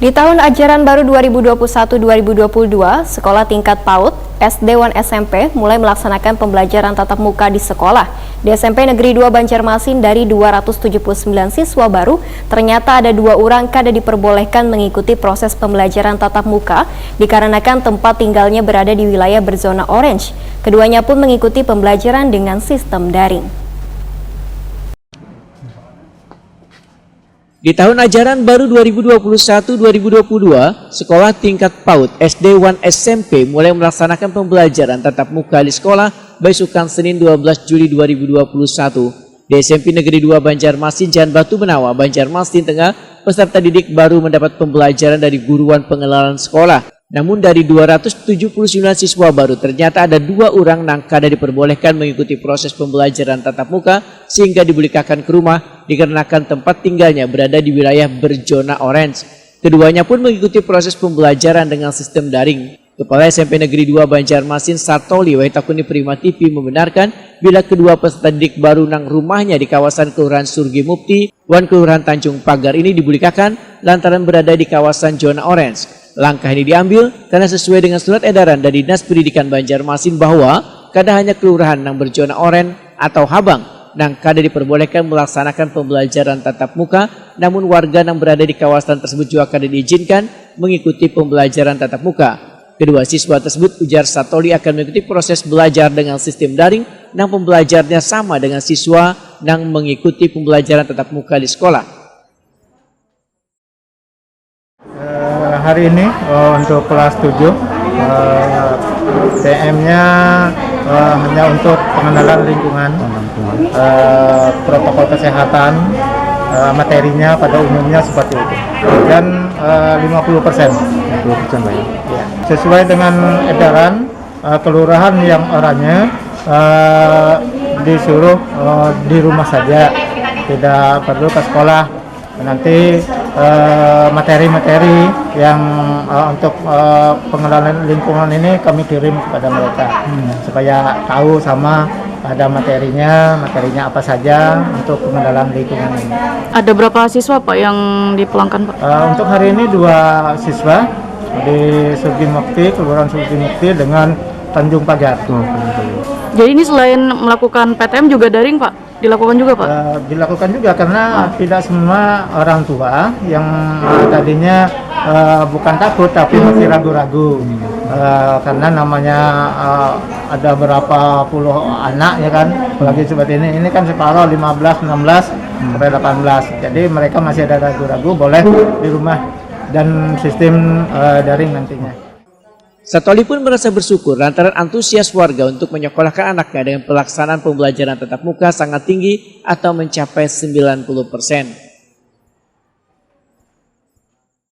Di tahun ajaran baru 2021-2022, sekolah tingkat PAUD, SD dan SMP mulai melaksanakan pembelajaran tatap muka di sekolah. Di SMP Negeri 2 Banjarmasin dari 279 siswa baru, ternyata ada 2 orang kada diperbolehkan mengikuti proses pembelajaran tatap muka dikarenakan tempat tinggalnya berada di wilayah berzona orange. Keduanya pun mengikuti pembelajaran dengan sistem daring. Di tahun ajaran baru 2021-2022, sekolah tingkat PAUD, SD dan SMP mulai melaksanakan pembelajaran tatap muka di sekolah besukan Senin 12 Juli 2021. Di SMP Negeri 2 Banjarmasin, Jalan Batu Benawa, Banjarmasin Tengah, peserta didik baru mendapat pembelajaran dari guruan pengenalan sekolah. Namun dari 279 siswa baru ternyata ada 2 orang yang kada diperbolehkan mengikuti proses pembelajaran tatap muka sehingga dibolehkan ke rumah dikarenakan tempat tinggalnya berada di wilayah berzona orange. Keduanya pun mengikuti proses pembelajaran dengan sistem daring. Kepala SMP Negeri 2 Banjarmasin Sartoli Waitakuni Prima TV membenarkan bila kedua peserta didik baru nang rumahnya di kawasan Kelurahan Surgi Mukti, Wan Kelurahan Tanjung Pagar ini dibolehkan lantaran berada di kawasan zona orange. Langkah ini diambil karena sesuai dengan surat edaran dari Dinas Pendidikan Banjarmasin bahwa kada hanya kelurahan yang berzona oranye atau habang yang kada diperbolehkan melaksanakan pembelajaran tatap muka, namun warga yang berada di kawasan tersebut juga kada diizinkan mengikuti pembelajaran tatap muka. Kedua siswa tersebut, ujar Satoli, akan mengikuti proses belajar dengan sistem daring yang pembelajarnya sama dengan siswa yang mengikuti pembelajaran tatap muka di sekolah. Hari ini untuk kelas 7 TM-nya hanya untuk pengenalan lingkungan, protokol kesehatan, materinya pada umumnya seperti itu, dan 50%. Ya. Sesuai dengan edaran kelurahan yang oranye disuruh di rumah saja, tidak perlu ke sekolah. Nanti materi-materi yang untuk pengenalan lingkungan ini kami kirim kepada mereka supaya tahu sama ada materinya apa saja untuk pengenalan lingkungan ini. Ada berapa siswa Pak yang dipulangkan Pak? Untuk hari ini 2 siswa di Surgi Mukti, Kelurahan Surgi Mukti dengan Tanjung Pagar. Jadi ini selain melakukan PTM juga daring Pak? Dilakukan juga Pak? Dilakukan juga karena tidak semua orang tua yang tadinya bukan takut tapi masih ragu-ragu karena namanya ada berapa puluh anak ya kan, apalagi seperti ini kan separuh 15, 16 sampai 18, jadi mereka masih ada ragu-ragu boleh di rumah dan sistem daring nantinya. Satoli pun merasa bersyukur lantaran antusias warga untuk menyekolahkan anaknya dengan pelaksanaan pembelajaran tatap muka sangat tinggi atau mencapai 90%.